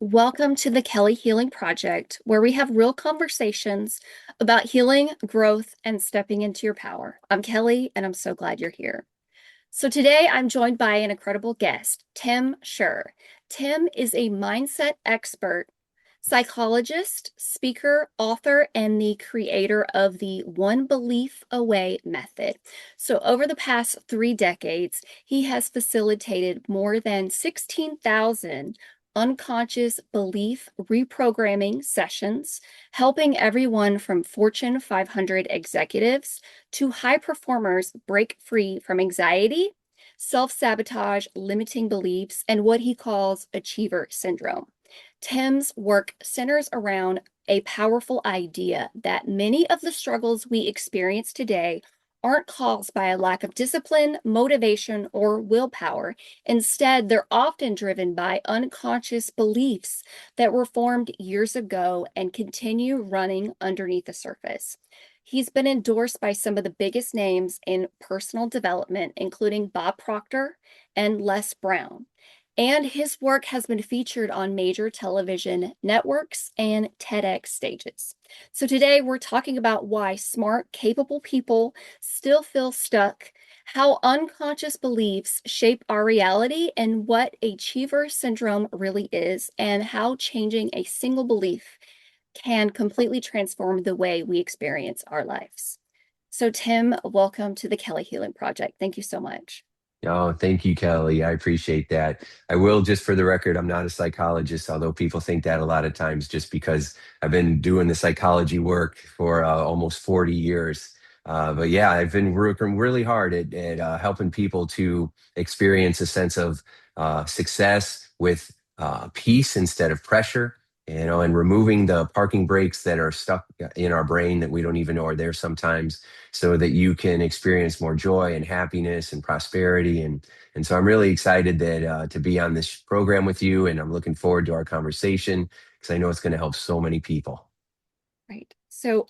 Welcome to the Kelly Healing Project, where we have real conversations about healing, growth, and stepping into your power. I'm Kelly, and I'm so glad you're here. So today I'm joined by an incredible guest, Tim Shurr. Tim is a mindset expert, psychologist, speaker, author, and the creator of the One Belief Away method. So over the past 3 decades, he has facilitated more than 16,000 unconscious belief reprogramming sessions, helping everyone from Fortune 500 executives to high performers break free from anxiety, self-sabotage, limiting beliefs, and what he calls achiever syndrome. Tim's work centers around a powerful idea that many of the struggles we experience today aren't caused by a lack of discipline, motivation, or willpower. Instead, they're often driven by unconscious beliefs that were formed years ago and continue running underneath the surface. He's been endorsed by some of the biggest names in personal development, including Bob Proctor and Les Brown. And his work has been featured on major television networks and TEDx stages. So today we're talking about why smart, capable people still feel stuck, how unconscious beliefs shape our reality, and what achiever syndrome really is, and how changing a single belief can completely transform the way we experience our lives. So, Tim, welcome to the Kelly Healing Project. Thank you so much. Oh, thank you, Kelly. I appreciate that. I will, just for the record, I'm not a psychologist, although people think that a lot of times just because I've been doing the psychology work for almost 40 years. But yeah, I've been working really hard at helping people to experience a sense of success with peace instead of pressure, and removing the parking brakes that are stuck in our brain that we don't even know are there sometimes, so that you can experience more joy and happiness and prosperity. And so I'm really excited that to be on this program with you, and I'm looking forward to our conversation because I know it's going to help so many people. Right. So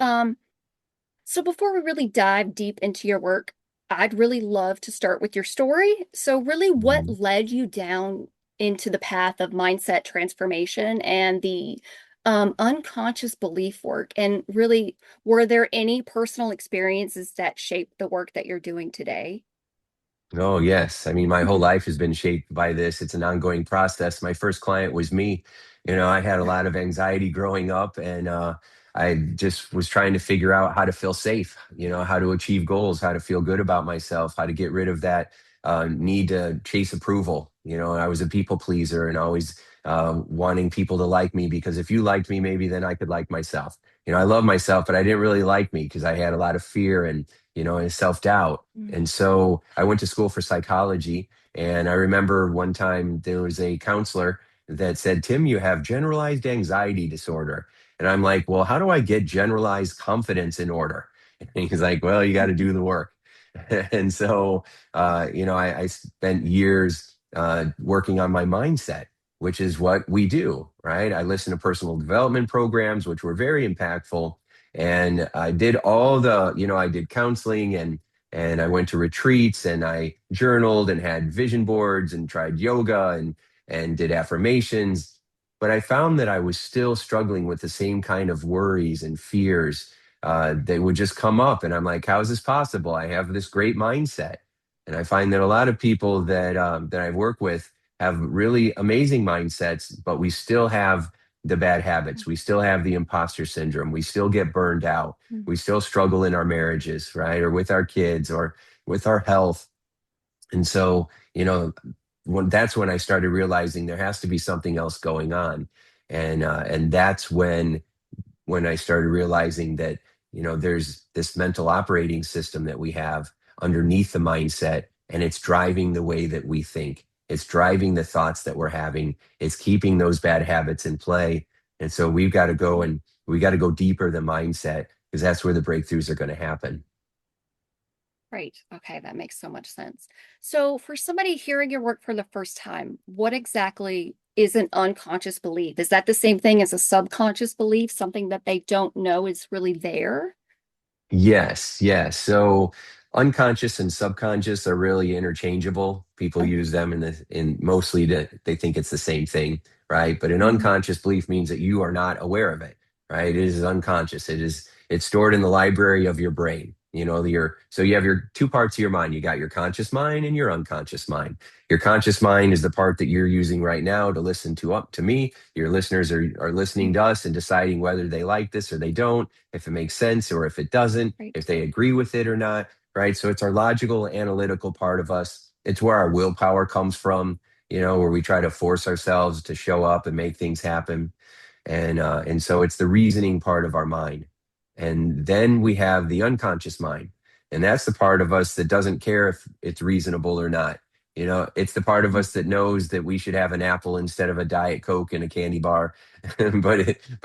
before we really dive deep into your work, I'd really love to start with your story. So really, what Mhm. led you down into the path of mindset transformation and the unconscious belief work? And really, were there any personal experiences that shaped the work that you're doing today? Oh, yes. I mean, my whole life has been shaped by this. It's an ongoing process. My first client was me. I had a lot of anxiety growing up, and I just was trying to figure out how to feel safe, how to achieve goals, how to feel good about myself, how to get rid of that need to chase approval. I was a people pleaser and always wanting people to like me, because if you liked me, maybe then I could like myself. I love myself, but I didn't really like me because I had a lot of fear and self-doubt. Mm. And so I went to school for psychology. And I remember one time there was a counselor that said, "Tim, you have generalized anxiety disorder." And I'm like, "Well, how do I get generalized confidence in order?" And he's like, "Well, you got to do the work." And so, I spent years working on my mindset, which is what we do, right? I listened to personal development programs, which were very impactful. And I did I did counseling, and I went to retreats, and I journaled and had vision boards and tried yoga and did affirmations. But I found that I was still struggling with the same kind of worries and fears that would just come up. And I'm like, how is this possible? I have this great mindset. And I find that a lot of people that I work with have really amazing mindsets, but we still have the bad habits. We still have the imposter syndrome. We still get burned out. Mm. We still struggle in our marriages, right? Or with our kids or with our health. And so, that's when I started realizing there has to be something else going on. And that's when I started realizing that, there's this mental operating system that we have underneath the mindset, and it's driving the way that we think. It's driving the thoughts that we're having. It's keeping those bad habits in play. And so we got to go deeper than mindset, because that's where the breakthroughs are going to happen. Right. Okay, that makes so much sense. So, for somebody hearing your work for the first time, what exactly is an unconscious belief? Is that the same thing as a subconscious belief, something that they don't know is really there? Yes, yes. So unconscious and subconscious are really interchangeable. People Okay. use them in mostly they think it's the same thing, right? But an Mhm. unconscious belief means that you are not aware of it, right? It is unconscious. It's stored in the library of your brain. So you have your two parts of your mind. You got your conscious mind and your unconscious mind. Your conscious mind is the part that you're using right now to listen to me. Your listeners are listening to us and deciding whether they like this or they don't, if it makes sense or if it doesn't, Right. if they agree with it or not, right? So it's our logical, analytical part of us. It's where our willpower comes from, where we try to force ourselves to show up and make things happen. And so it's the reasoning part of our mind. And then we have the unconscious mind. And that's the part of us that doesn't care if it's reasonable or not. It's the part of Mhm. us that knows that we should have an apple instead of a Diet Coke and a candy bar. but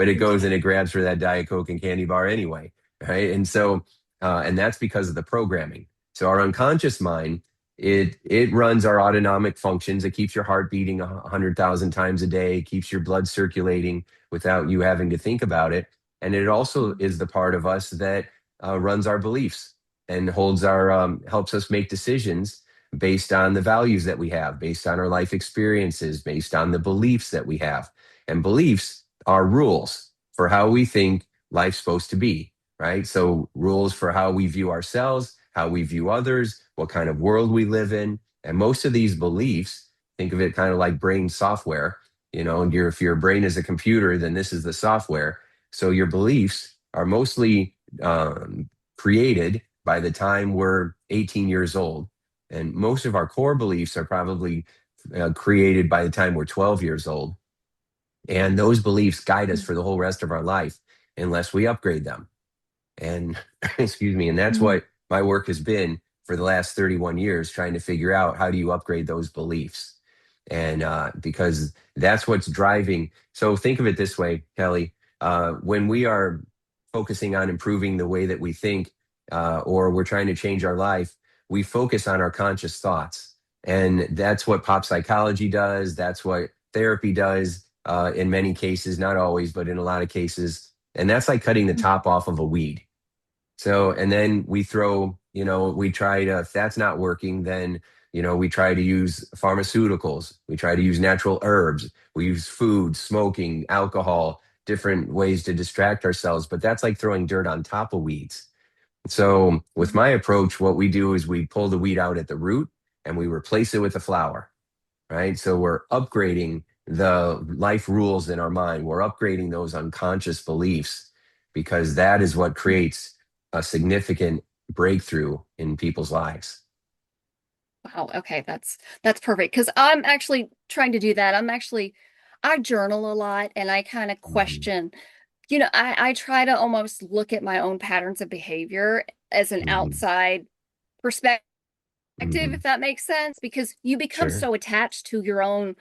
it goes and it grabs for that Diet Coke and candy bar anyway. Right. And that's because of the programming. So our unconscious mind, it runs our autonomic functions. It keeps your heart beating 100,000 times a day, keeps your blood circulating without you having to think about it. And it also Mhm. is the part of us that runs our beliefs and helps us make decisions based on the values that we have, based on our life experiences, based on the beliefs that we have. And beliefs are rules for how we think life's supposed to be, right? So rules for how we view ourselves, how we view others, what kind of world we live in. And most of these beliefs, think of it kind of like brain software, and if your brain is a computer, then this is the software. So your beliefs are mostly created by the time we're 18 years old. And most of our core beliefs are probably created by the time we're 12 years old. And those beliefs guide us for the whole rest of our life unless we upgrade them. And excuse me, and that's Mhm. what my work has been for the last 31 years, trying to figure out how do you upgrade those beliefs. And because that's what's driving. So think of it this way, Kelly. When we are focusing on improving the way that we think, or we're trying to change our life, we focus on our conscious thoughts. And that's what pop psychology does. That's what therapy does in many cases, not always, but in a lot of cases. And that's like cutting the Mhm. top off of a weed. So, and then we try to, if that's not working, then, we try to use pharmaceuticals. We try to use natural herbs. We use food, smoking, alcohol, different ways to distract ourselves. But that's like throwing dirt on top of weeds. So, with Mhm. my approach, what we do is we pull the weed out at the root and we replace it with a flower, right? So, we're upgrading the life rules in our mind. We're upgrading those unconscious beliefs because that is what creates a significant breakthrough in people's lives. Wow. Okay, that's perfect because I'm actually trying to do that. I journal a lot and I kind of Mhm, question, I try to almost look at my own patterns of behavior as an mhm, outside perspective, mhm. if that makes sense, because you become Sure. so attached to your own,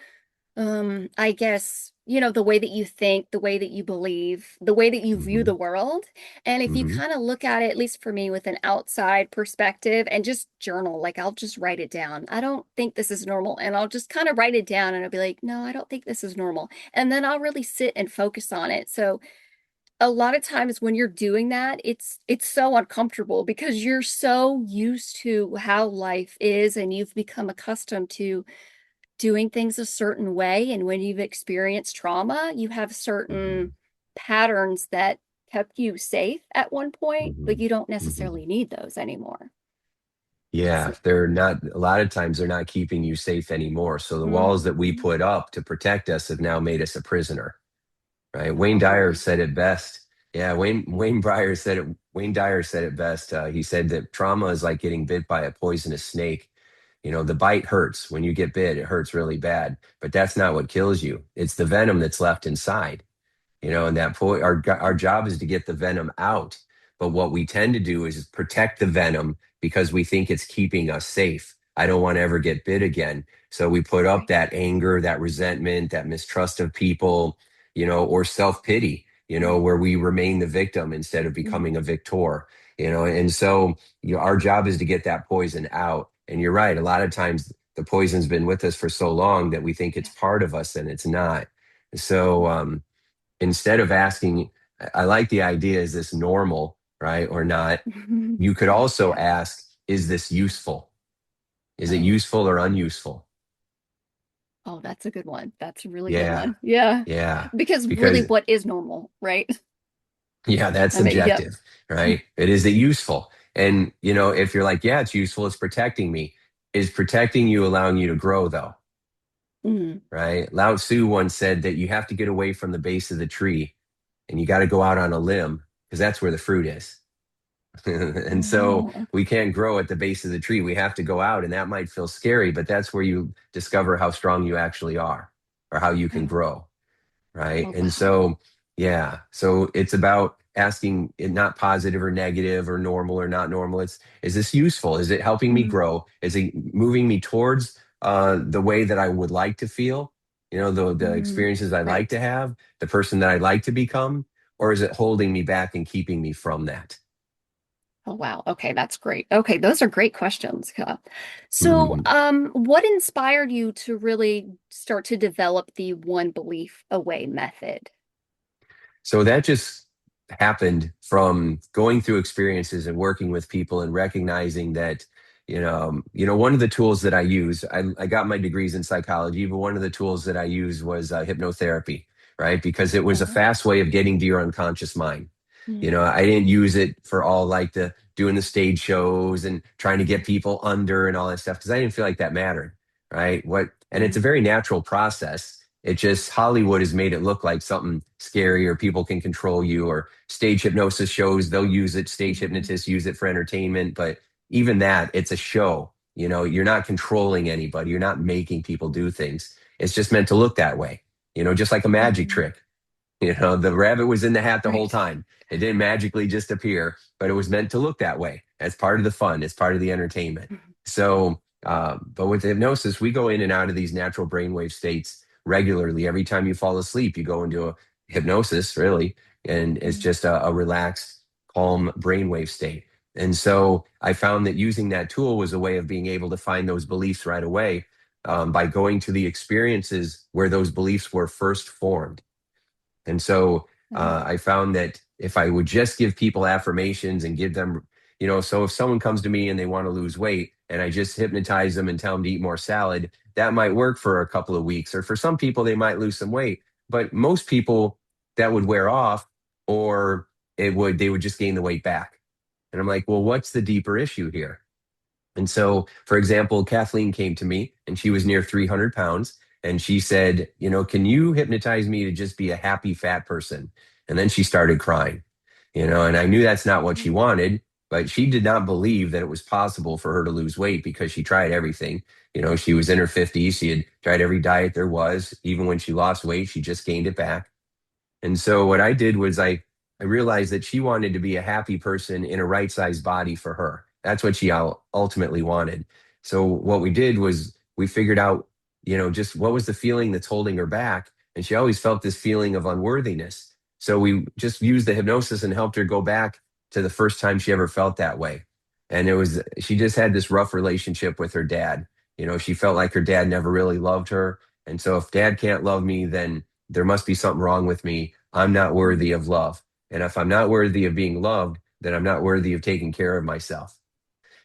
I guess, the way that you think, the way that you believe, the way that you view Mhm, the world. And if you mhm, kind of look at it, at least for me, with an outside perspective and just journal, like I'll just write it down. I don't think this is normal. And I'll just kind of write it down and I'll be like, no, I don't think this is normal. And then I'll really sit and focus on it. So a lot of times when you're doing that, it's so uncomfortable because you're so used to how life is and you've become accustomed to doing things a certain way. And when you've experienced trauma, you have certain mhm, patterns that kept you safe at one point, but mhm, you don't mhm. necessarily need those anymore. Yeah, So, they're not, a lot of times they're not keeping you safe anymore. So the walls that we mhm. put up to protect us have now made us a prisoner, right? Wayne Dyer Totally. said it best. Yeah, Wayne Dyer said it best. He said that trauma is like getting bit by a poisonous snake. The bite hurts. When you get bit, it hurts really bad, but that's not what kills you. It's the venom that's left inside. And our job is to get the venom out. But what we tend to do is protect the venom because we think it's keeping us safe. I don't want to ever get bit again. So we put up Right. that anger, that resentment, that mistrust of people, or self-pity, where we remain the victim instead of Mhm. becoming a victor, and so our job is to get that poison out. And you're right, a lot of times the poison's been with us for so long that we think it's part of us and it's not. So instead of asking, I like the idea, is this normal, right, or not? You could also Yeah. ask, is this useful? Is it Oh. useful or unuseful? Oh, that's a good one. That's a really good Yeah. one. Yeah. Yeah. Because really, Because what is normal, right? yeah, that's I mean, yep. subjective, right? It is it useful? And if you're like, yeah, it's useful, it's protecting me. Is protecting you allowing you to grow though? Mm. Right? Lao Tzu once said that you have to get away from the base of the tree and you got to go out on a limb because that's where the fruit is. And so Oh, we can't grow at the base of the tree. We have to go out, and that might feel scary, but that's where you discover how strong you actually are or how you can okay. grow, right? Oh, And wow. so, yeah, so it's about asking it not positive or negative or normal or not normal. It's, is this useful? Is it helping me Mm, grow? Is it moving me towards the way that I would like to feel? The mm, experiences I like right. to have, the person that I like to become, or is it holding me back and keeping me from that? Oh, wow. Okay, that's great. Okay, those are great questions. Yeah. So, Mhm. what inspired you to really start to develop the one belief away method? So that just happened from going through experiences and working with people and recognizing that, one of the tools that I use, I got my degrees in psychology, but one of the tools that I used was hypnotherapy, right? Because it was a Oh, fast way of getting to your unconscious mind. mm, I didn't use it for all like the doing the stage shows and trying to get people under and all that stuff because I didn't feel like that mattered, right? And it's a mm, very natural process. It just Hollywood has made it look like something scary or people can control you or stage hypnosis shows, they'll use it, stage mm, hypnotists use it for entertainment, but even that, it's a show. You're not controlling anybody, you're not making people do things. It's just meant to look that way, just like a magic mm, trick. The rabbit was in the hat the whole right. time. It didn't magically just appear, but it was meant to look that way as part of the fun, as part of the entertainment. Mhm, So, but with hypnosis, we go in and out of these natural brainwave states regularly. Every time you fall asleep, you go into a hypnosis, really, and it's mm, just a relaxed, calm brainwave state. And so I found that using that tool was a way of being able to find those beliefs right away by going to the experiences where those beliefs were first formed. And so mm, I found that if I would just give people affirmations and give them, so if someone comes to me and they want to lose weight and I just hypnotize them and tell them to eat more salad, that might work for a couple of weeks. Or for some people, they might lose some weight. But most people, that would wear off or they would just gain the weight back. And I'm like, well, what's the deeper issue here? And so, for example, Kathleen came to me and she was near 300 pounds. And she said, can you hypnotize me to just be a happy fat person? And then she started crying, and I knew that's not what she mm, wanted, but she did not believe that it was possible for her to lose weight because she tried everything. She was in her 50s. She had tried every diet there was. Even when she lost weight, she just gained it back. And so what I did was I realized that she wanted to be a happy person in a right sized body for her. That's what she ultimately wanted. So what we did was we figured out, just what was the feeling that's holding her back. And she always felt this feeling of unworthiness. So we just used the hypnosis and helped her go back to the first time she ever felt that way. And she just had this rough relationship with her dad. She felt like her dad never really loved her. And so if dad can't love me, then there must be something wrong with me. I'm not worthy mm, of love. And if I'm not worthy of being loved, then I'm not worthy of taking care of myself.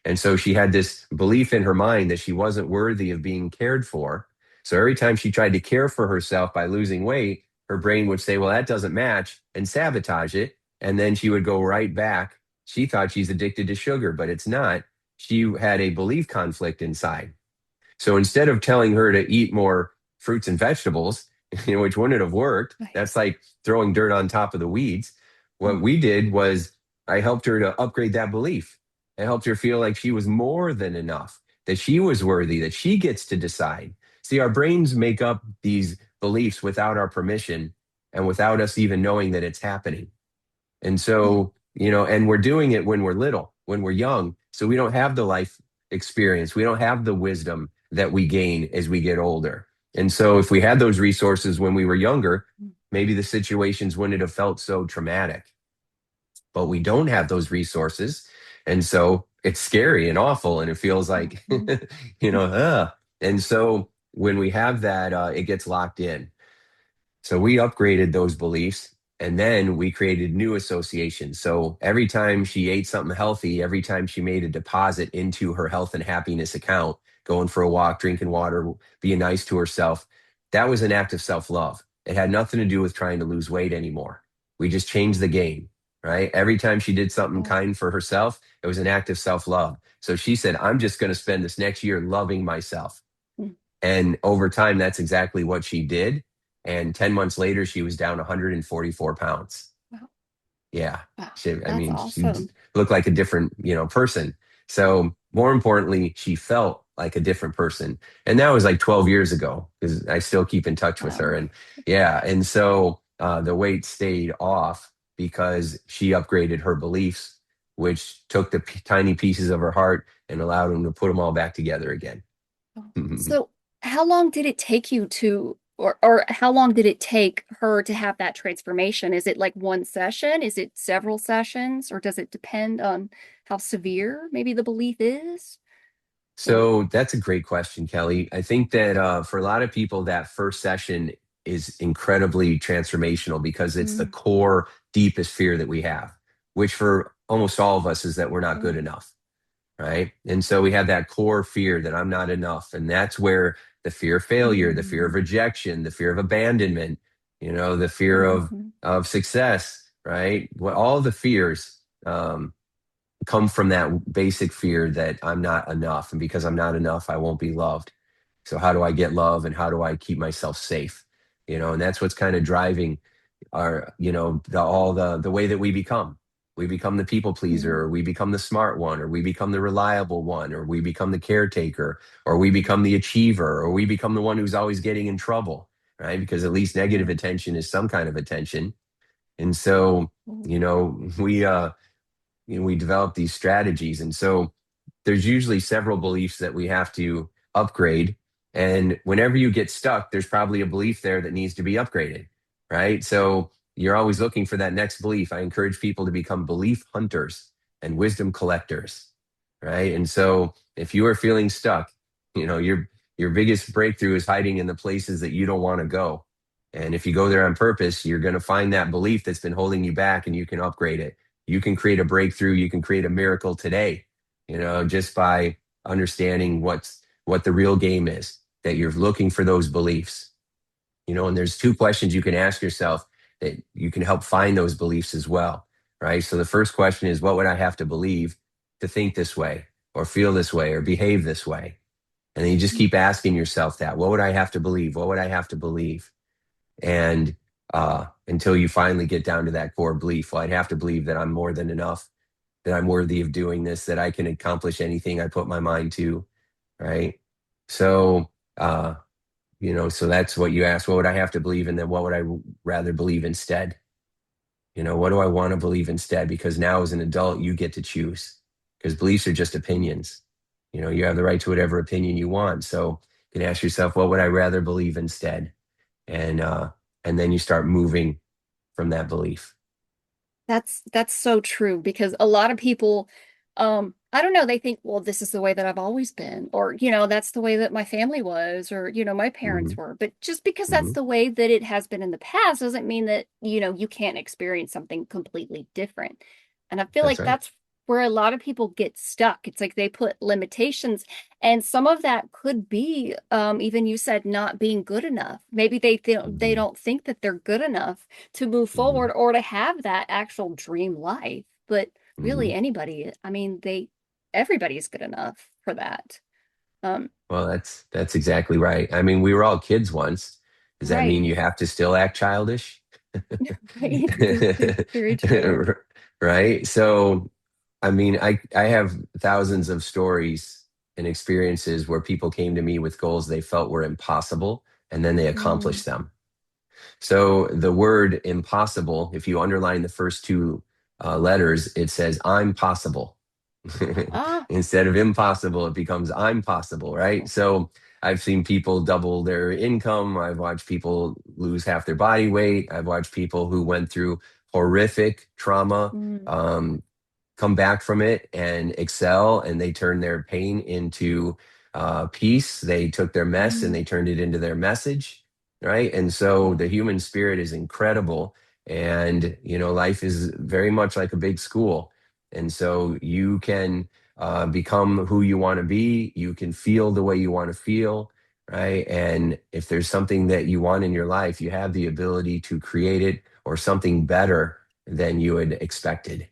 And so she had this belief in her mind that she wasn't worthy of being cared for. So every time she tried to care for herself by losing weight, her brain would say, well, that doesn't match and sabotage it. And then she would go right back. She thought she's addicted to sugar, but it's not. She had a belief conflict inside. So instead of telling her to eat more fruits and vegetables, which wouldn't have worked, right. that's like throwing dirt on top of the weeds. What Mm, we did was I helped her to upgrade that belief. I helped her feel like she was more than enough, that she was worthy, that she gets to decide. See, our brains make up these beliefs without our permission and without us even knowing that it's happening. And mm, so, and we're doing it when we're little, when we're young. So we don't have the life experience. We don't have the wisdom that we gain as we get older. And so if we had those resources when we were younger, mm, maybe the situations wouldn't have felt so traumatic. But we don't have those resources. And so it's scary and awful. And it feels like, mhm, ugh. And so when we have that, it gets locked in. So we upgraded those beliefs and then we created new associations. So every time she ate something healthy, every time she made a deposit into her health and happiness account, going for a walk, drinking water, being nice to herself. That was an act of self-love. It had nothing to do with trying to lose weight anymore. We just changed the game, right? Every time she did something Oh, kind for herself, it was an act of self-love. So she said, I'm just going to spend this next year loving myself. mm, And over time, that's exactly what she did. And 10 months later, she was down 144 pounds. wow, Yeah. wow, I that's mean, she awesome. looked like a different, person. So more importantly, she felt like a different person. And that was like 12 years ago because I still keep in touch with her. Wow. And yeah. And so the weight stayed off because she upgraded her beliefs, which took the tiny pieces of her heart and allowed them to put them all back together again. Oh. So, how long did it take you to, or how long did it take her to have that transformation? Is it like one session? Is it several sessions? Or does it depend on how severe maybe the belief is? Or, So that's a great question, Kelly. I think that for a lot of people, that first session is incredibly transformational because it's the mm, core, deepest fear that we have, which for almost all of us is that we're not good mm, enough, right? And so we have that core fear that I'm not enough. And that's where the fear of failure, the fear of mm, rejection, the fear of abandonment, the fear mhm, of success, right? Well, all the fears. Come from that basic fear that I'm not enough. And because I'm not enough, I won't be loved. So how do I get love and how do I keep myself safe? And that's what's kind of driving our, the way that we become. We become the people pleaser, mm, or we become the smart one, or we become the reliable one, or we become the caretaker, or we become the achiever, or we become the one who's always getting in trouble, right? Because at least negative yeah. attention is some kind of attention. And so, Oh, you know, we we develop these strategies. And so there's usually several beliefs that we have to upgrade. And whenever you get stuck, there's probably a belief there that needs to be upgraded, right? So you're always looking for that next belief. I encourage people to become belief hunters and wisdom collectors, right? And so if you are feeling stuck, your biggest breakthrough is hiding in the places that you don't want to go. And if you go there on purpose, you're going to find that belief that's been holding you back and you can upgrade it. You can create a breakthrough, you can create a miracle today, just by understanding what the real game is, that you're looking for those beliefs. And there's two questions you can ask yourself that you can help find those beliefs as well, right? So the first question is, what would I have to believe to think this way or feel this way or behave this way? And then you just mm, keep asking yourself that. What would I have to believe? What would I have to believe? And until you finally get down to that core belief, well, I'd have to believe that I'm more than enough, that I'm worthy of doing this, that I can accomplish anything I put my mind to, right? So, so that's what you ask. What would I have to believe? And then what would I rather believe instead? What do I want to believe instead? Because now as an adult, you get to choose because beliefs are just mm. opinions. You have the right to whatever opinion you want. So you can ask yourself, what would I rather believe instead? And, uh, and then you start moving from that belief. That's so true because a lot of people, I don't know, they think, well, this is the way that I've always been, or, that's the way that my family was, or, my parents Hmm. were. But just because that's Hmm. the way that it has been in the past doesn't mean that, you can't experience something completely different. And I feel That's like right. that's where a lot of people get stuck. It's like they put limitations, and some of that could be, even you said not being good enough. Maybe they Hmm. don't think that they're good enough to move Hmm. forward or to have that actual dream life. But really Hmm. anybody, I mean, everybody's good enough for that. Um, Well, that's exactly right. I mean, we were all kids once. Does that mean right. you have to still act childish? Right. This is very true. Right? So, I mean, I have thousands of stories and experiences where people came to me with goals they felt were impossible, and then they Mm. accomplished them. So the word impossible, if you underline the first two letters, it says I'm possible. Ah. Instead of impossible, it becomes I'm possible, right? So I've seen people double their income. I've watched people lose half their body weight. I've watched people who went through horrific trauma Mm. um, come back from it and excel, and they turn their pain into peace. They took their mess and Mm. they turned it into their message, right? And so the Wow. human spirit is incredible. And, life is very much like a big school. And so you can become who you want to be. You can feel the way you want to feel, right? And if there's something that you want in your life, you have the ability to create it or something better than you had expected.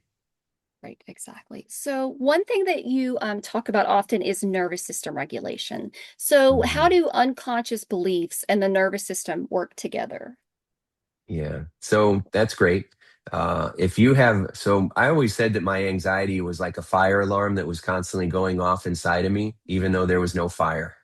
Right, exactly. So, one thing that you talk about often is nervous system regulation. So, how Mhm. do unconscious beliefs and the nervous system work together? Yeah. So that's great. So I always said that my anxiety was like a fire alarm that was constantly going off inside of me, even though there was no fire,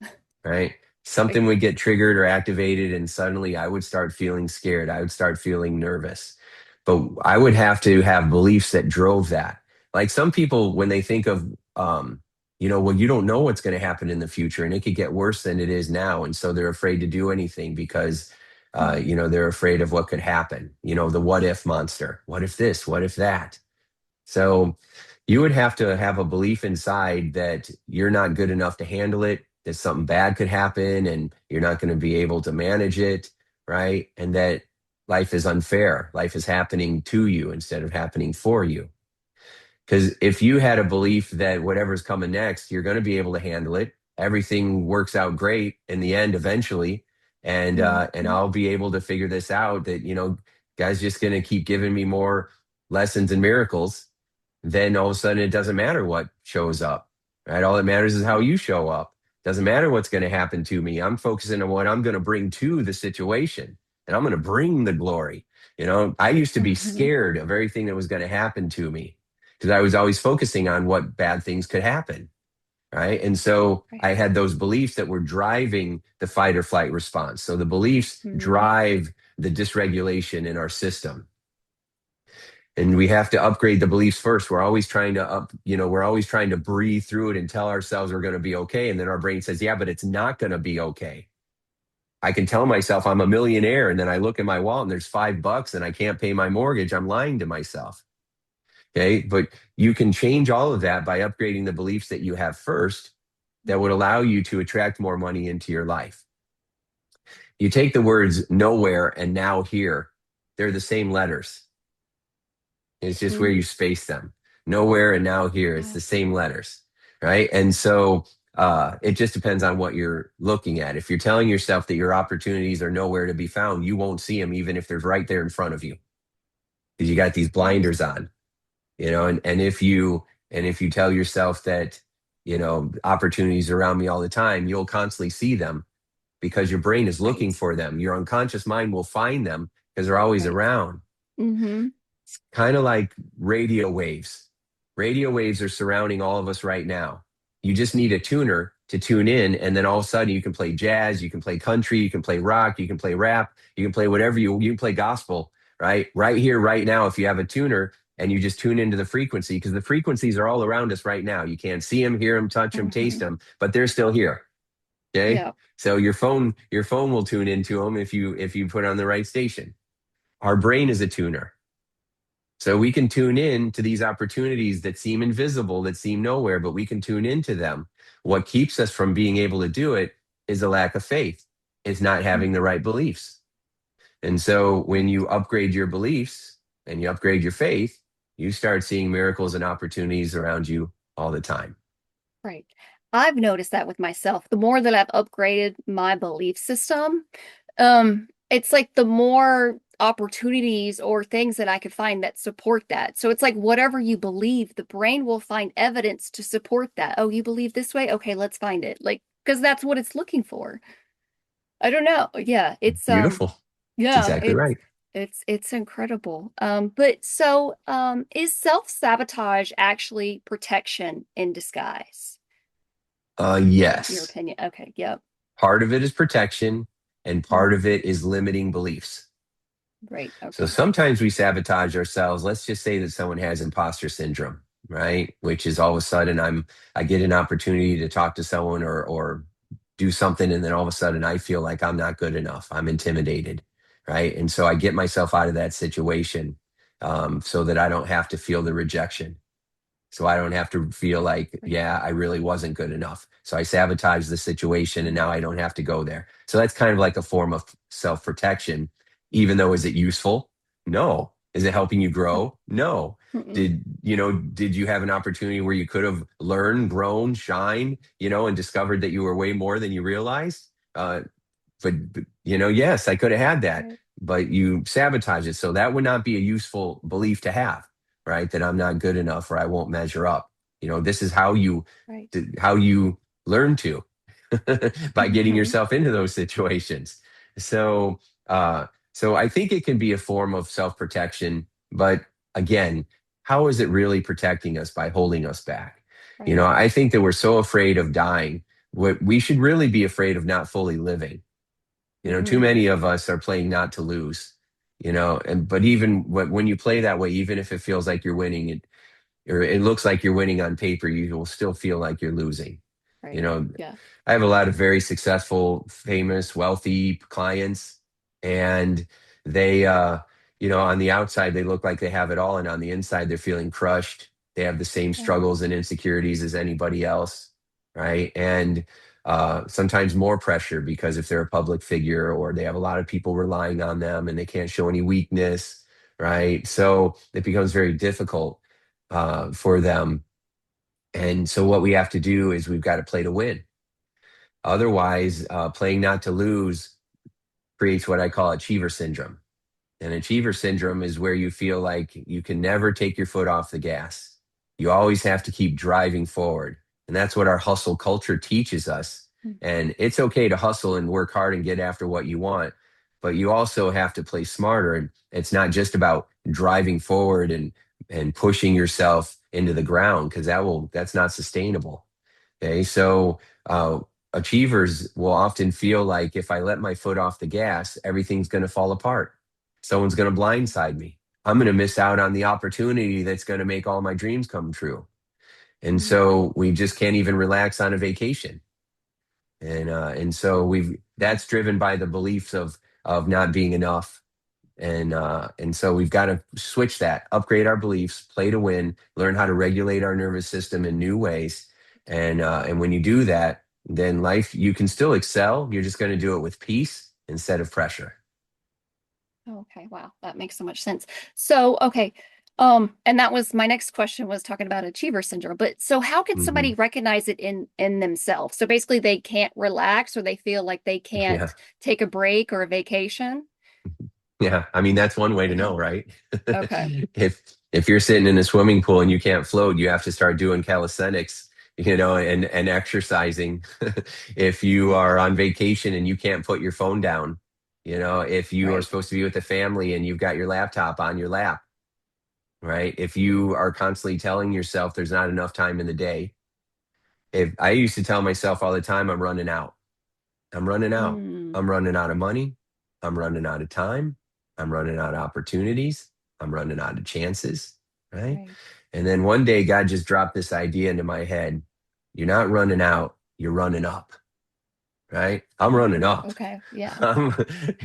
right? Right. Something would get triggered or activated, and suddenly I would start feeling scared. I would start feeling nervous. But I would have to have beliefs that drove that. Like some people, when they think of, well, you don't know what's going to happen in the future, and it could get worse than it is now. And so they're afraid to do anything because, Mhm. they're afraid of what could happen. The what if monster. What if this? What if that? So you would have to have a belief inside that you're not good enough to handle it, that something bad could happen and you're not going to be able to manage it, right? And that life is unfair. Life is happening to you instead of happening for you. Because if you had a belief that whatever's coming next, you're going to be able to handle it, everything works out great in the end eventually, and Mhm. I'll be able to figure this out. That God's just going to keep giving me more lessons and miracles. Then all of a sudden, it doesn't matter what shows up, right? All that matters is how Right. you show up. Doesn't matter what's going to happen to me. I'm focusing on what I'm going to bring to the situation, and I'm going to bring the glory. I used to be Mhm. scared of everything that was going to happen to me because I was always focusing on what bad things could happen. Right. And so Right. I had those beliefs that were driving the fight or flight response. So the beliefs Mhm. drive the dysregulation in our system. And we have to upgrade the beliefs first. We're always trying to we're always trying to breathe through it and tell ourselves we're going to be okay. And then our brain says, yeah, but it's not going to be okay. I can tell myself I'm a millionaire. And then I look at my wallet and there's $5 and I can't pay my mortgage. I'm lying to myself. Okay. But you can change all of that by upgrading the beliefs that you have first that would allow you to attract more money into your life. You take the words nowhere and now here, they're the same letters. It's just where Mhm. you space them. Nowhere and now here, it's Yeah. the same letters. Right. And so it just depends on what you're looking at. If you're telling yourself that your opportunities are nowhere to be found, you won't see them even if they're right there in front of you because you got these Right. blinders on. And if you tell yourself that opportunities around me all the time, you'll constantly see them because your brain is looking Right. for them. Your unconscious mind will find them because they're always Right. around. Mhm. Kind of like radio waves. Radio waves are surrounding all of us right now. You just need a tuner to tune in, and then all of a sudden you can play jazz, you can play country, you can play rock, you can play rap, you can play whatever you can play gospel, right? Right here, right now, if you have a tuner and you just tune into the frequency, because the frequencies are all around us right now. You can't see them, hear them, touch them, taste Mhm. them, but they're still here. Okay. Yeah. So your phone will tune into them if you put on the right station. Our brain is a tuner. So we can tune in to these opportunities that seem invisible, that seem nowhere, but we can tune into them. What keeps us from being able to do it is a lack of faith. It's not having the Mhm. right beliefs. And so when Right. you upgrade your beliefs and you upgrade your faith, you start seeing miracles and opportunities around you all the time. Right. I've noticed that with myself. The more that I've upgraded my belief system, it's like the more opportunities or things that I could find that support that. So it's like whatever you believe, the brain will find evidence to support that. Oh, you believe this way? Okay, let's find it. Like, because that's what it's looking for. I don't know. Yeah, Beautiful. That's yeah, exactly right. it's incredible. But so is self-sabotage actually protection in disguise? In your Yes. opinion. Okay, yep. Part of it is protection, and part Mhm. of it is limiting beliefs. Right. So Okay. sometimes we sabotage ourselves. Let's just say that someone has imposter syndrome, right? Which is all of a sudden I get an opportunity to talk to someone or do something, and then all of a sudden I feel like I'm not good enough. I'm intimidated, right? And so I get myself out of that situation so that I don't have to feel the rejection. So I don't have to feel like, Right. yeah, I really wasn't good enough. So I sabotage the situation and Mhm. now I don't have to go there. So that's kind of like a form of self protection, even though is it useful? No, Is it helping you Mm, grow? No. mm-mm. Did you have an opportunity where you could have learned, grown, shine, and discovered that you were way more than you realized? But yes, I could have had that, Right, but you sabotage it. So that would not be a useful belief to have, right? That I'm not good enough or I won't measure up. This is right. how you learn to by getting Hmm. yourself into those situations. So, so I think it can be a form of self-protection, but again, how is it really protecting us by holding us back? Right. I think that we're so afraid of dying. What we should really be afraid of not fully living. Too Hmm. many of us are playing not to lose. And but even when you play that way, even if it feels like you're winning, or it looks like you're winning on paper, you will still feel like you're losing. You Right. know, Yeah. I have a lot of very successful, famous, wealthy clients, and they, on the outside, they look like they have it all, and on the inside, they're feeling crushed. They have the same Right. struggles and insecurities as anybody else, right? And sometimes more pressure because if they're a public figure or they have a lot of people relying on them and they can't show any weakness, right? So it becomes very difficult for them. And so what we have to do is we've got to play to win. Otherwise, playing not to lose creates what I call achiever syndrome. And achiever syndrome is where you feel like you can never take your foot off the gas. You always have to keep driving forward. And that's what our hustle culture teaches us. Mm. And it's okay to hustle and work hard and get after what you want, but you also have to play smarter. And it's not just about driving forward and pushing yourself into the ground because that's not sustainable. Okay. So achievers will often feel like if I let my foot off the gas, everything's going to fall apart. Someone's going to blindside me. I'm going to miss out on the opportunity that's going to make all my dreams come true. And Mm. so we just can't even relax on a vacation. And so that's driven by the beliefs of not being enough. And so we've got to switch that, upgrade our beliefs, play to win, learn how to regulate our nervous system in new ways. And when you do that, then life you can still excel. You're just going to do it with peace instead of pressure. Okay, wow, that makes so much sense. So, okay, and that was my next question was talking about achiever syndrome. But so how can Hmm. somebody recognize it in themselves? So basically they can't relax or they feel like they Yeah. can't take a break or a vacation. Yeah, I mean that's one way to Okay. know, right? Okay. If you're sitting in a swimming pool and you can't float, you have to start doing calisthenics, and exercising. If you are on vacation and you can't put your phone down, if you are Right. supposed to be with the family and you've got your laptop on your lap, right? If you are constantly telling yourself there's not enough time in the day, if I used to tell myself all the time, I'm running out. I'm running out. Mm, I'm running out of money. I'm running out of time. I'm running out of opportunities. I'm running out of chances. Right. right. And then one day, God just dropped this idea into my head. You're not running out, you're running up. Right. I'm running Oh, up. okay. Yeah. I'm,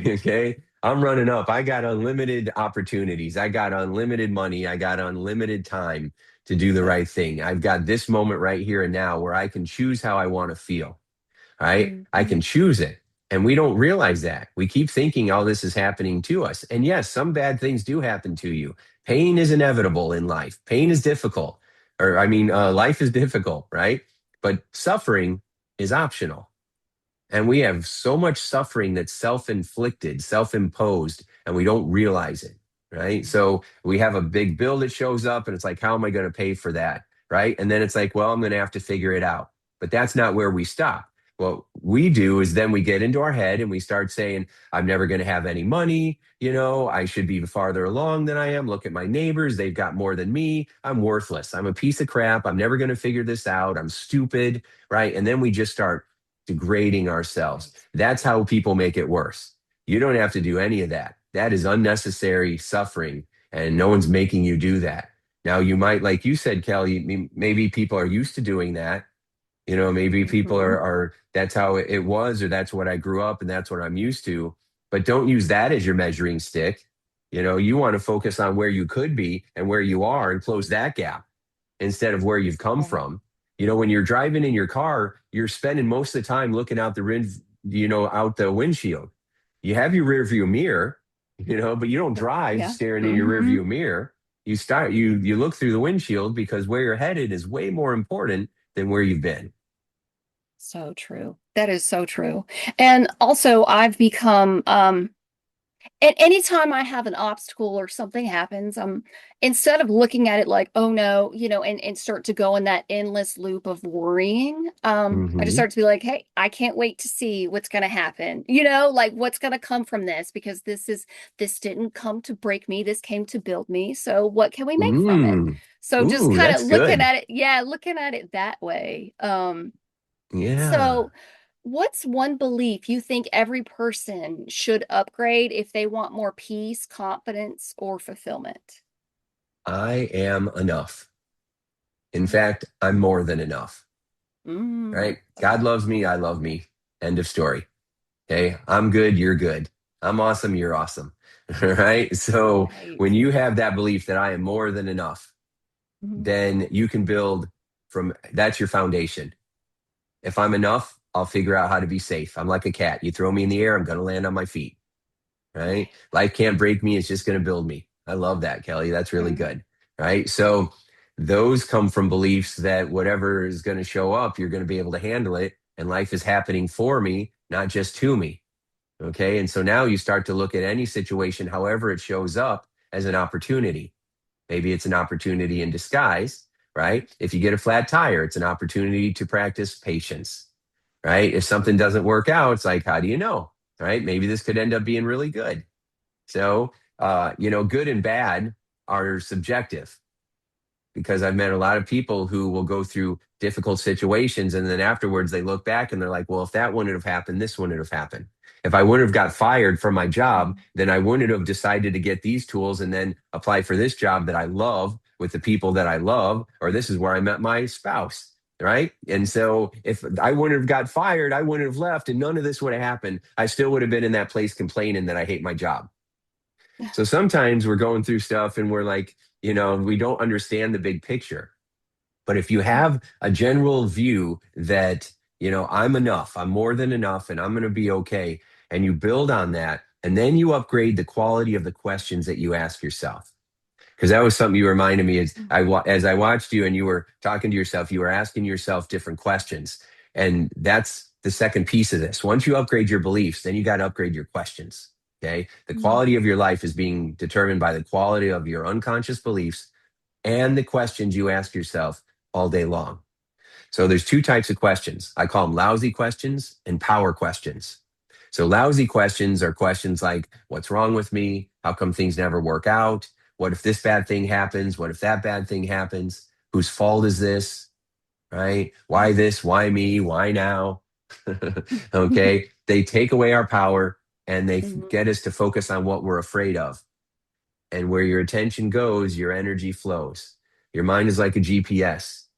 okay. I'm running up. I got unlimited opportunities. I got unlimited money. I got unlimited time to do the right thing. I've got this moment right here and now where I can choose how I want to feel, right? I Hmm. can choose it. And we don't realize that. We keep thinking all this is happening to us. And yes, some bad things do happen to you. Pain is inevitable in life. Pain is difficult. Or, I mean, life is difficult, right? But suffering is optional. And we have so much suffering that's self inflicted, self imposed, and we don't realize it, right? So we have a big bill that shows up, and it's like, how am I going to pay for that? Right. And then it's like, well, I'm going to have to figure it out. But that's not where we stop. What we do is then we get into our head and we start saying, I'm never going to have any money. I should be farther along than I am. Look at my neighbors. They've got more than me. I'm worthless. I'm a piece of crap. I'm never going to figure this out. I'm stupid. Right. And then we just start degrading ourselves. Right. That's how people make it worse. You don't have to do any of that. That is unnecessary suffering, and no one's making you do that. Now, you might, like you said, Kelly, maybe people are used to doing that. Maybe people Hmm. that's how it was, or that's what I grew up and that's what I'm used to. But don't use that as your measuring stick. You want to focus on where you could be and where you are and close that gap instead of where you've come Right. from. When you're driving in your car, you're spending most of the time looking out the out the windshield. You have your rear view mirror, but you don't drive Yeah. staring in your Hmm. rearview mirror. You look through the windshield because where you're headed is way more important than where you've been. So true. That is so true. And also, I've become and anytime I have an obstacle or something happens, instead of looking at it like, oh no, and start to go in that endless loop of worrying, I just Hmm. start to be like, hey, I can't wait to see what's going to happen, like what's going to come from this, because this didn't come to break me, this came to build me. So what can we make from it? Mm. So just Ooh, kind of that's looking good. at it, yeah, looking at it that way. Yeah. So, what's one belief you think every person should upgrade if they want more peace, confidence, or fulfillment? I am enough. In fact, I'm more than enough, Mm, right? God okay. loves me. I love me. End of story. Okay. I'm good. You're good. I'm awesome. You're awesome. Right. So Right. when you have that belief that I am more than enough, Mhm. then you can build from that's your foundation. If I'm enough, I'll figure out how to be safe. I'm like a cat. You throw me in the air, I'm going to land on my feet. Right. Right. Life can't break me. It's just going to build me. I love that, Kelly. That's really Mhm. good. Right. So those come from beliefs that whatever is going to show up, you're going to be able to handle it. And life is happening for me, not just to me. Okay. And so now you start to look at any situation, however it shows up, as an opportunity. Maybe it's an opportunity in disguise, right? If you get a flat tire, it's an opportunity to practice patience, right? If something doesn't work out, it's like, how do you know, right? Maybe this could end up being really good. So, good and bad are subjective because I've met a lot of people who will go through difficult situations and then afterwards they look back and they're like, well, if that wouldn't have happened, this wouldn't have happened. If I wouldn't have got fired from my job, Mhm. then I wouldn't have decided to get these tools and then apply for this job that I love with the people that I love, or this is where I met my spouse. Right. And so if I wouldn't have got fired, I wouldn't have left and none of this would have happened. I still would have been in that place complaining that I hate my job. So sometimes we're going through stuff and we're like, we don't understand the big picture. But if you have a general view that, I'm enough, I'm more than enough, and I'm going to be okay, and you build on that, and then you upgrade the quality of the questions that you ask yourself. Because that was something you reminded me as I watched you and you were talking to yourself, you were asking yourself different questions. And that's the second piece of this. Once you upgrade your beliefs, then you got to upgrade your questions. Okay. The Mhm. quality of your life is being determined by the quality of your unconscious beliefs and the questions you ask yourself all day long. So there's two types of questions. I call them lousy questions and power questions. So lousy questions are questions like, what's wrong with me? How come things never work out? What if this bad thing happens? What if that bad thing happens? Whose fault is this? Right? Why this? Why me? Why now? Okay. They take away our power and they Mhm. get us to focus on what we're afraid of. And where your attention goes, your energy flows. Your mind is like a GPS.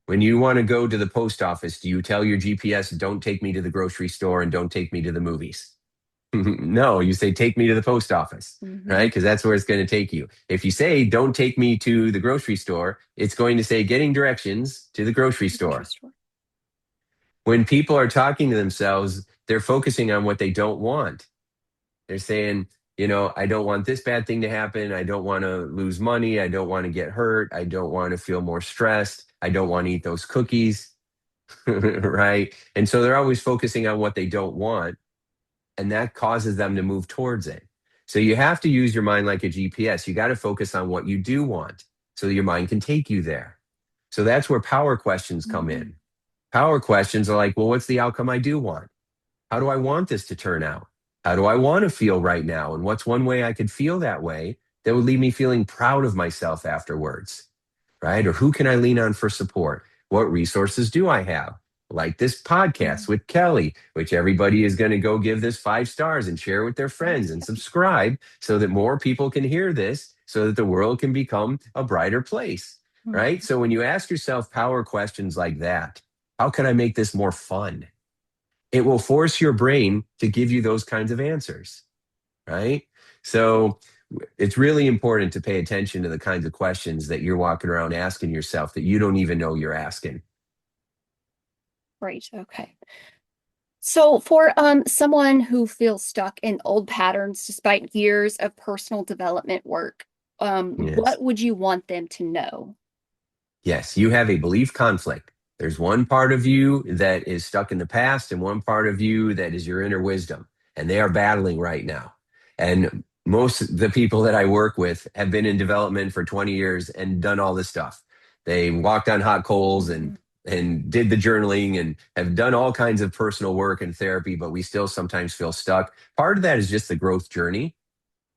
When you want to go to the post office, do you tell your GPS, don't take me to the grocery store and don't take me to the movies? No, you say, take me to the post office, right? Mhm. Because that's where it's going to take you. If you say, don't take me to the grocery store, it's going to say, getting directions to the grocery The grocery store. store. When people are talking to themselves, they're focusing on what they don't want. They're saying, I don't want this bad thing to happen. I don't want to lose money. I don't want to get hurt. I don't want to feel more stressed. I don't want to eat those cookies. Right. And so they're always focusing on what they don't want, and that causes them to move towards it. So you have to use your mind like a GPS. You got to focus on what you do want so your mind can take you there. So that's where power questions come Mhm. in. Power questions are like, well, what's the outcome I do want? How do I want this to turn out? How do I want to feel right now? And what's one way I could feel that way that would leave me feeling proud of myself afterwards? Right? Or who can I lean on for support? What resources do I have? Like this podcast Mhm. with Kelly, which everybody is going to go give this 5 stars and share with their friends and subscribe so that more people can hear this so that the world can become a brighter place. Right? Mhm. So when you ask yourself power questions like that, how can I make this more fun? It will force your brain to give you those kinds of answers, right? So it's really important to pay attention to the kinds of questions that you're walking around asking yourself that you don't even know you're asking. Right. Okay. So for someone who feels stuck in old patterns despite years of personal development work, Yes. what would you want them to know? Yes, you have a belief conflict. There's one part of you that is stuck in the past and one part of you that is your inner wisdom, and they are battling right now. And most of the people that I work with have been in development for 20 years and done all this stuff. They walked on hot coals Mhm. and did the journaling and have done all kinds of personal work and therapy, but we still sometimes feel stuck. Part of that is just the growth journey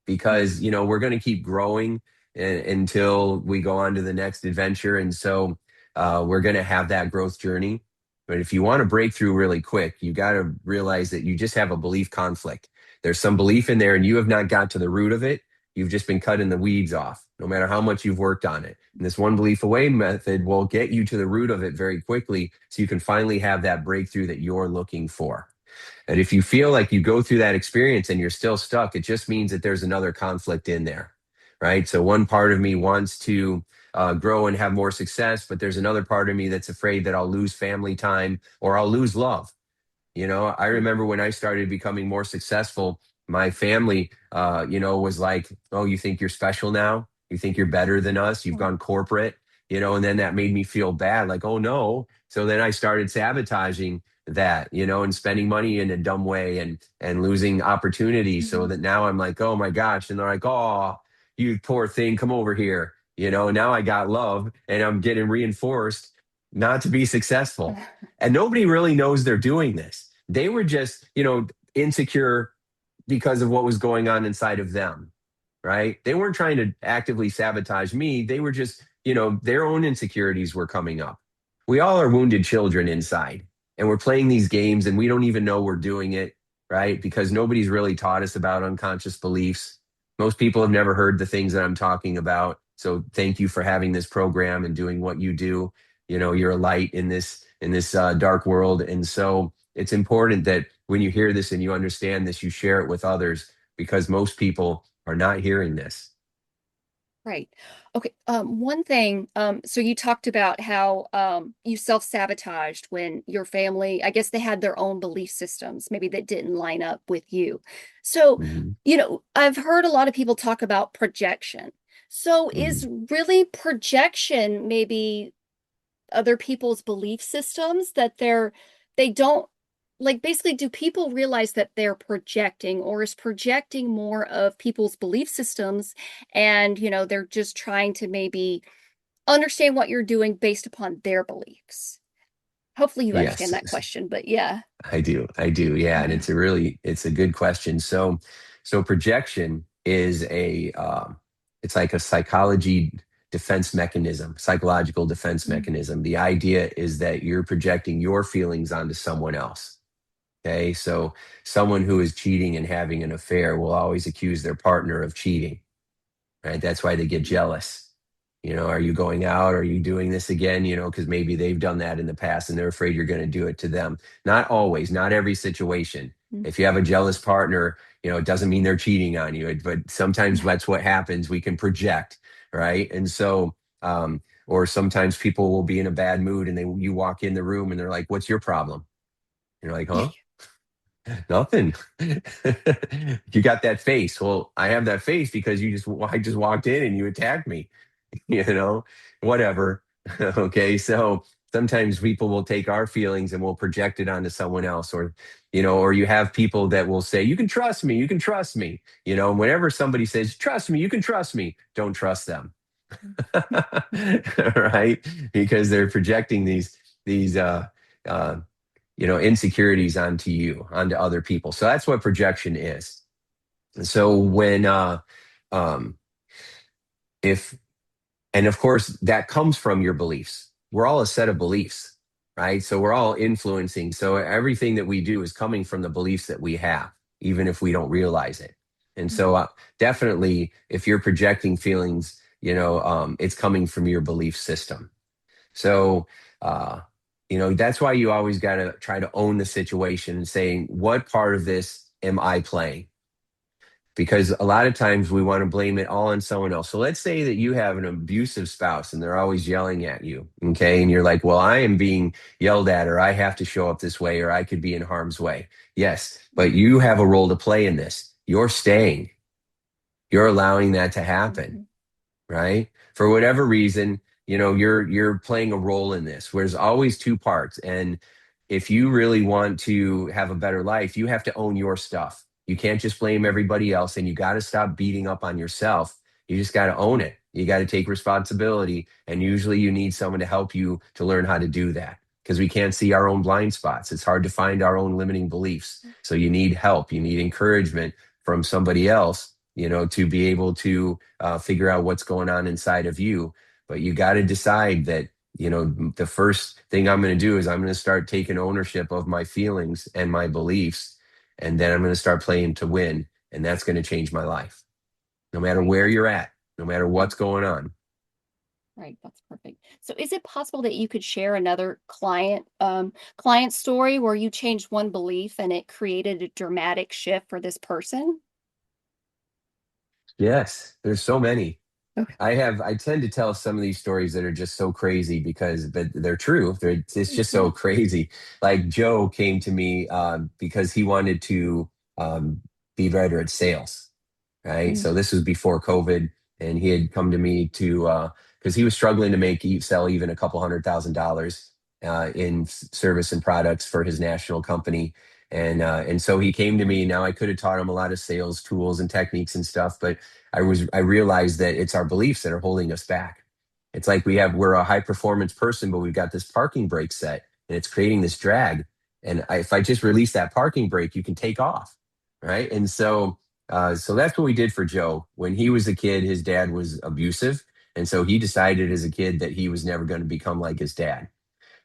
because we're going to keep growing until we go on to the next adventure, and so we're going to have that growth journey. But if you want to break through really quick, you got to realize that you just have a belief conflict. There's some belief in there and you have not got to the root of it. You've just been cutting the weeds off no matter how much you've worked on it, and this one belief away method will get you to the root of it very quickly so you can finally have that breakthrough that you're looking for. And if you feel like you go through that experience and you're still stuck, it just means that there's another conflict in there, right? So one part of me wants to grow and have more success, but there's another part of me that's afraid that I'll lose family time or I'll lose love. I remember when I started becoming more successful, my family, was like, "Oh, you think you're special now? You think you're better than us? You've gone corporate." And then that made me feel bad, like, "Oh no." So then I started sabotaging that, and spending money in a dumb way and losing opportunities so Mhm. that now I'm like, "Oh my gosh." And they're like, "Oh, you poor thing, come over here." Now I got love and I'm getting reinforced not to be successful. And nobody really knows they're doing this. They were just, insecure because of what was going on inside of them, right? They weren't trying to actively sabotage me. They were just, their own insecurities were coming up. We all are wounded children inside, and we're playing these games and we don't even know we're doing it, right? Because nobody's really taught us about unconscious beliefs. Most people have never heard the things that I'm talking about. So thank you for having this program and doing what you do. You're a light in this dark world, and so it's important that when you hear this and you understand this, you share it with others because most people are not hearing this. Right. Okay. One thing, so you talked about how you self-sabotaged when your family, I guess they had their own belief systems, maybe that didn't line up with you. So, Mhm. I've heard a lot of people talk about projection. So is Mhm. really projection maybe other people's belief systems that they don't like basically do people realize that they're projecting, or is projecting more of people's belief systems, and they're just trying to maybe understand what you're doing based upon their beliefs? Hopefully you understand Yes, that question, but yeah. I do. I do. Yeah, and it's a good question. So projection is it's like a psychological defense mechanism. The idea is that you're projecting your feelings onto someone else. Okay, so someone who is cheating and having an affair will always accuse their partner of cheating, right? That's why they get jealous. Are you going out? Are you doing this again? Because maybe they've done that in the past and they're afraid you're going to do it to them. Not always, not every situation. If you have a jealous partner, it doesn't mean they're cheating on you, but sometimes that's what happens. We can project, right? And so, or sometimes people will be in a bad mood and you walk in the room and they're like, "What's your problem?" You're like, "Huh? Nothing." You got that face. Well, I have that face because I just walked in and you attacked me, you know, whatever. Okay. So sometimes people will take our feelings and will project it onto someone else, or you have people that will say, "You can trust me. You can trust me." And whenever somebody says, "Trust me, you can trust me," don't trust them. Right? Because they're projecting these insecurities onto you, onto other people. So that's what projection is. So when um if and of course that comes from your beliefs. We're all a set of beliefs, right? So we're all influencing. So everything that we do is coming from the beliefs that we have, even if we don't realize it. And so definitely if you're projecting feelings, it's coming from your belief system. So, that's why you always got to try to own the situation and saying, what part of this am I playing? because a lot of times we want to blame it all on someone else. So let's say that you have an abusive spouse and they're always yelling at you, okay? And you're like, well, I am being yelled at, or I have to show up this way, or I could be in harm's way. Yes, but you have a role to play in this. You're staying, you're allowing that to happen, Mhm. right? For whatever reason, you're playing a role in this. Where there's always two parts, and if you really want to have a better life, you have to own your stuff. You can't just blame everybody else, and you got to stop beating up on yourself. You just got to own it. You got to take responsibility, and usually you need someone to help you to learn how to do that because we can't see our own blind spots. It's hard to find our own limiting beliefs. So you need help. You need encouragement from somebody else, to be able to figure out what's going on inside of you. But you got to decide that, the first thing I'm going to do is I'm going to start taking ownership of my feelings and my beliefs. And then I'm going to start playing to win. And that's going to change my life, no matter Right. where That's you're at, no matter right. what's going on. Right. That's perfect. So is it possible that you could share another client story where you changed one belief and it created a dramatic shift for this person? Yes, there's so many. Okay. I tend to tell some of these stories that are just so crazy but they're true. It's just Yeah. so crazy. Like Joe came to me because he wanted to um, be better at sales, right? Mm, So this was before COVID, and he had come to me to because he was struggling to sell even a couple $100,000 in service and products for his national company. And so he came to me. Now I could have taught him a lot of sales tools and techniques and stuff, but I realized that it's our beliefs that are holding us back. It's like we're a high performance person, but we've got this parking brake set and it's creating this drag. And if I just release that parking brake, you can take off. Right. And so that's what we did for Joe. When he was a kid, his dad was abusive. And so he decided as a kid that he was never going to become like his dad.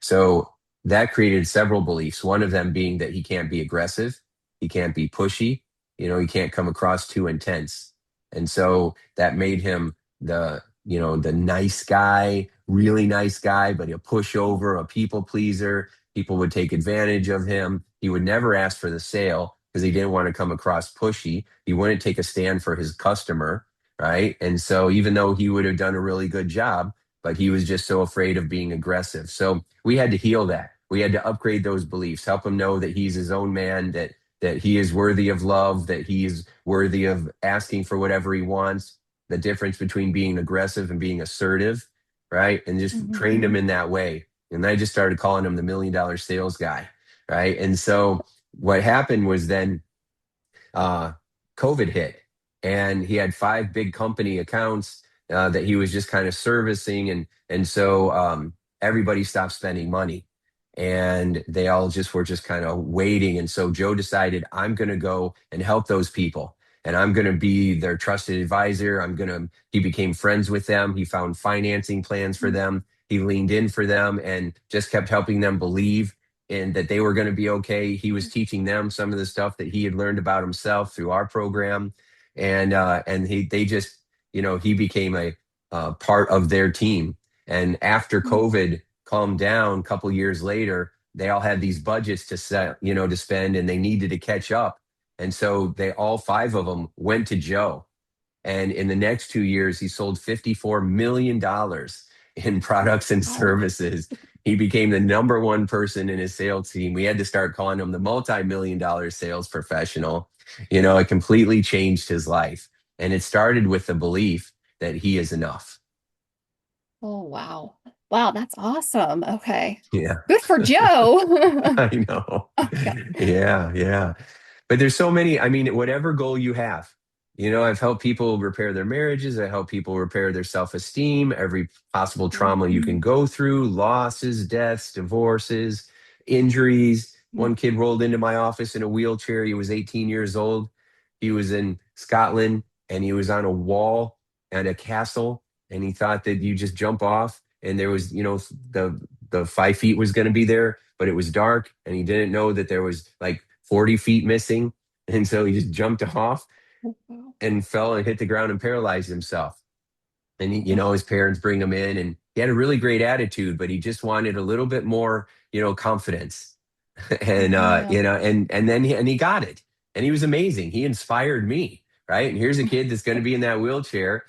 So that created several beliefs. One of them being that he can't be aggressive, he can't be pushy, he can't come across too intense. And so that made him the nice guy, really nice guy, but a pushover, a people pleaser. People would take advantage of him. He would never ask for the sale because he didn't want to come across pushy. He wouldn't take a stand for his customer, right? And so even though he would have done a really good job, but he was just so afraid of being aggressive. So we had to heal that. We had to upgrade those beliefs, help him know that he's his own man, that he is worthy of love, that he is worthy of asking for whatever he wants, the difference between being aggressive and being assertive, right? And just trained him mhm. in that way. And I just started calling him the $1 million sales guy, right? And so what happened was then uh, COVID hit, and he had five big company accounts that he was just kind of servicing, and so everybody stopped spending money, and they all just were just kind of waiting. And so Joe decided, I'm going to go and help those people. And I'm going to be their trusted advisor. He became friends with them. He found financing plans for them. He leaned in for them and just kept helping them believe and that they were going to be okay. He was teaching them some of the stuff that he had learned about himself through our program, and they just he became a part of their team. And after COVID calmed down, a couple years later, they all had these budgets to set to spend, and they needed to catch up. And so they all five of them went to Joe, and in the next 2 years, he sold $54 million in products and Oh, services. He became the number one person in his sales team. We had to start calling him the multi-million-dollar sales professional. It completely changed his life. And it started with the belief that he is enough. oh, wow. Wow, that's awesome. Okay. Yeah. Good for Joe. I know. Okay. Yeah, yeah. But there's so many, I mean, whatever goal you have. I've helped people repair their marriages. I help people repair their self-esteem, every possible trauma you can Mhm. go through, losses, deaths, divorces, injuries. One kid rolled into my office in a wheelchair. He was 18 years old. He was in Scotland, and he was on a wall at a castle, and he thought that you just jump off and there was, the 5 feet was going to be there, but it was dark, and he didn't know that there was like 40 feet missing. And so he just jumped off Wow. and fell and hit the ground and paralyzed himself. And Oh, his parents bring him in, and he had a really great attitude, but he just wanted a little bit more, confidence. And yeah. and then he got it. And he was amazing. He inspired me. right? And here's a kid that's going to be in that wheelchair,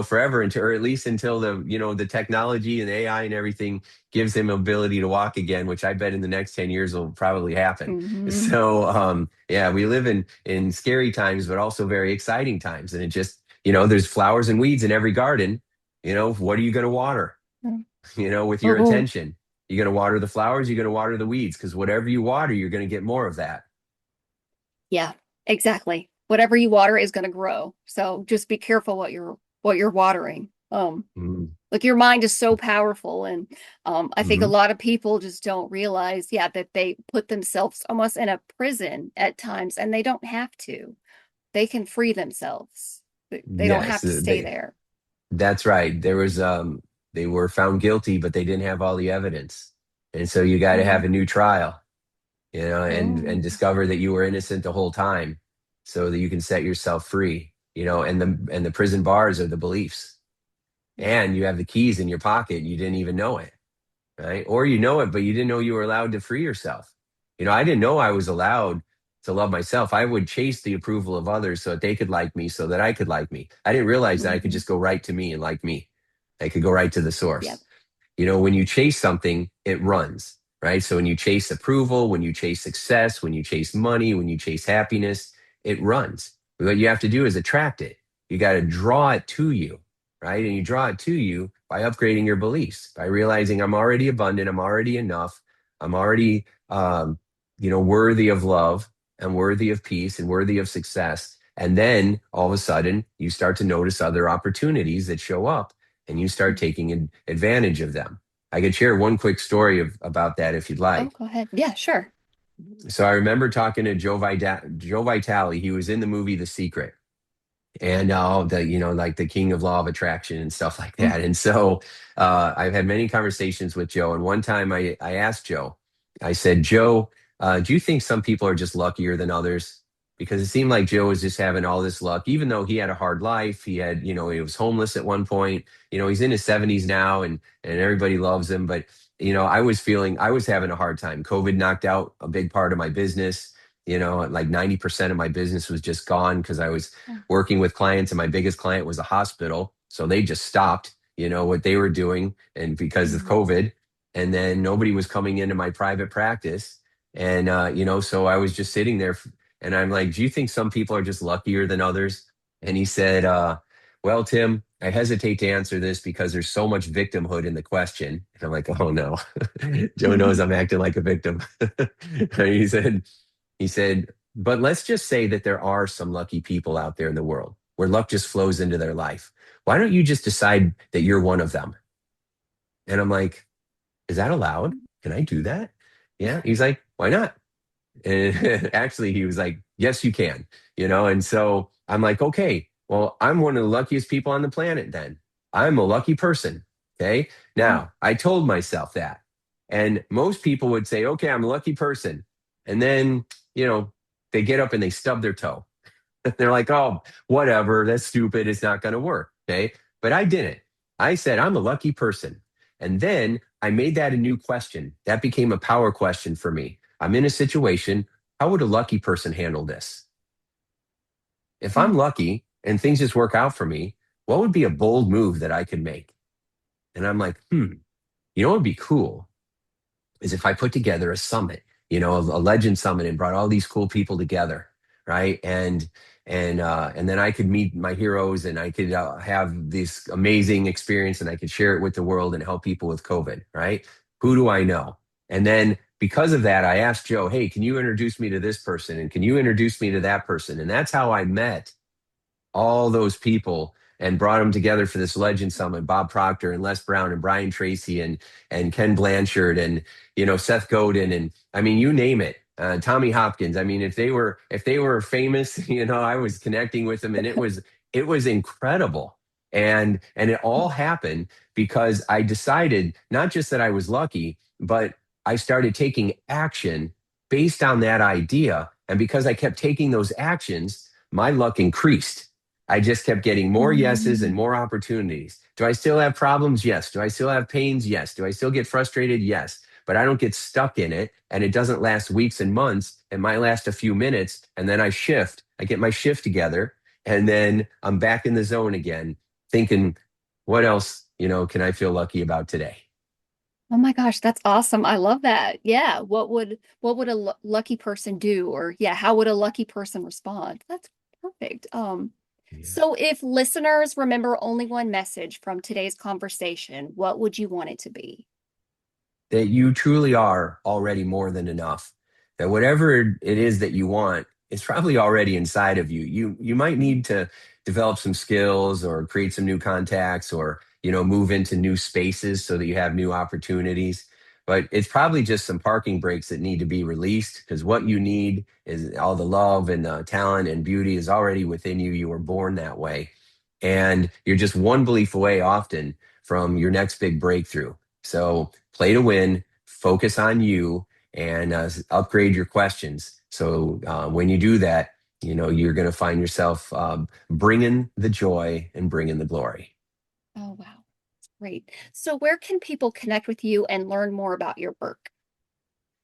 forever until, or at least until the technology and AI and everything gives him ability to walk again, which I bet in the next 10 years will probably happen. Hmm. So, yeah, we live in scary times, but also very exciting times. And it just, there's flowers and weeds in every garden. What are you going to water? With your Oh, attention. You're going to water the flowers, you're going to water the weeds, because whatever you water, you're going to get more of that. yeah, exactly. Whatever you water is going to grow. So just be careful what you're watering. Mm-hmm. Like your mind is so powerful, and I think a Mm-hmm. lot of people just don't realize, yeah, that they put themselves almost in a prison at times, and they don't have to. They can free themselves. They don't Yes, have to stay there. that's right. They were found guilty, but they didn't have all the evidence. And so you got to Mm. have a new trial, and Oh, discover that you were innocent the whole time so that you can set yourself free, and the prison bars are the beliefs. And you have the keys in your pocket, you didn't even know it. Right? Or you know it, but you didn't know you were allowed to free yourself. I didn't know I was allowed to love myself. I would chase the approval of others so that they could like me, so that I could like me. I didn't realize that I could hmm. just go right to me and like me. I could go right to the Yep. source. When you chase something, it runs, right? So when you chase approval, when you chase success, when you chase money, when you chase happiness, it runs. What you have to do is attract it. You got to draw it to you, right? And you draw it to you by upgrading your beliefs, by realizing I'm already abundant, I'm already enough, I'm already, worthy of love and worthy of peace and worthy of success. And then all of a sudden, you start to notice other opportunities that show up and you start taking advantage of them. I could share one quick story about that if you'd Oh, like. go ahead. Yeah, sure. So I remember talking to Joe Vitale. He was in the movie The Secret, and like the king of law of attraction and stuff like Mm. that. And so I've had many conversations with Joe. And one time I asked Joe, I said, Joe, do you think some people are just luckier than others? Because it seemed like Joe was just having all this luck, even though he had a hard life. He was homeless at one point. He's in his 70s now, and everybody loves him. But I was having a hard time. COVID knocked out a big part of my business. Like 90% of my business was just gone because I was Mm. working with clients, and my biggest client was a hospital. So they just stopped, what they were doing, and because of Mhm. COVID. And then nobody was coming into my private practice. And, so I was just sitting there, and I'm like, do you think some people are just luckier than others? And he said, well, Tim, I hesitate to answer this because there's so much victimhood in the question. And I'm like, oh no, Joe knows I'm acting like a victim. And he said, but let's just say that there are some lucky people out there in the world where luck just flows into their life. Why don't you just decide that you're one of them? And I'm like, is that allowed? Can I do that? Yeah. He's like, why not? And actually, he was like, yes, you can, And so I'm like, okay, well, I'm one of the luckiest people on the planet then. I'm a lucky person. Okay. Mm. Now, I told myself that. And most people would say, okay, I'm a lucky person. And then, they get up and they stub their toe. They're like, oh, whatever, that's stupid. It's not going to work. Okay. But I didn't. I said, I'm a lucky person. And then I made that a new question. That became a power question for me. I'm in a situation. How would a lucky person handle this? If I'm Mm. lucky and things just work out for me, what would be a bold move that I could make? And I'm like, what would be cool is if I put together a summit, a legend summit, and brought all these cool people together, right? And then I could meet my heroes, and I could have this amazing experience, and I could share it with the world and help people with COVID, right? Who do I know? And then because of that, I asked Joe, hey, can you introduce me to this person? And can you introduce me to that person? And that's how I met all those people and brought them together for this legend summit. Bob Proctor and Les Brown and Brian Tracy and Ken Blanchard and Seth Godin, and I mean, you name it. Tommy Hopkins. I mean, if they were famous, I was connecting with them, and it was incredible. And it all happened because I decided not just that I was lucky, but I started taking action based on that idea. And because I kept taking those actions, my luck increased. I just kept getting more yeses and Mm. more opportunities. Do I still have problems? Yes. Do I still have pains? Yes. Do I still get frustrated? Yes. But I don't get stuck in it, and it doesn't last weeks and months. It might last a few minutes, and then I shift. I get my shift together, And then I'm back in the zone again, thinking, what else, can I feel lucky about today? Oh my gosh, that's awesome. I love that. Yeah, what would a lucky person do? Or yeah, how would a lucky person respond? That's perfect. Yeah. So if listeners remember only one message from today's conversation, what would you want it to be? That you truly are already more than enough. That whatever it is that you want, it's probably already inside of you. You might need to develop some skills or create some new contacts or move into new spaces so that you have new opportunities. But it's probably just some parking brakes that need to be released because what you need is all the love and talent and beauty is already within you. You were born that way. And you're just one belief away often from your next big breakthrough. So play to win, focus on you, and upgrade your questions. So when you do that, you're going to find yourself bringing the joy and bringing the glory. Oh, wow. Great. So where can people connect with you and learn more about your work?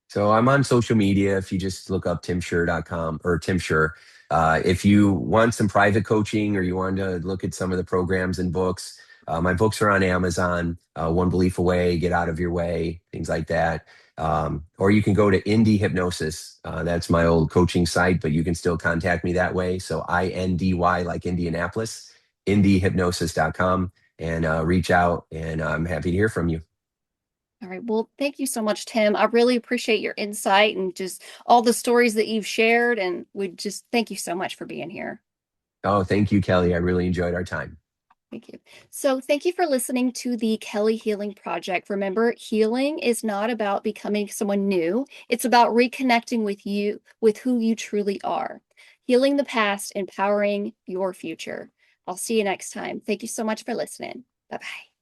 So I'm on social media. If you just look up timshurr.com or Tim Shurr. If you want some private coaching or you want to look at some of the programs and books, my books are on Amazon. One Belief Away, Get Out of Your Way, things like that. Or you can go to Indie Hypnosis. That's my old coaching site, but you can still contact me that way. So INDY like Indianapolis, indiehypnosis.com, and reach out. And I'm happy to hear from you. All right. Well, thank you so much, Tim. I really appreciate your insight and just all the stories that you've shared. And we just thank you so much for being here. Oh, thank you, Kelly. I really enjoyed our time. Thank you. So, thank you for listening to the Kelly Healing Project. Remember, healing is not about becoming someone new, it's about reconnecting with you, with who you truly are. Healing the past, empowering your future. I'll see you next time. Thank you so much for listening. Bye bye.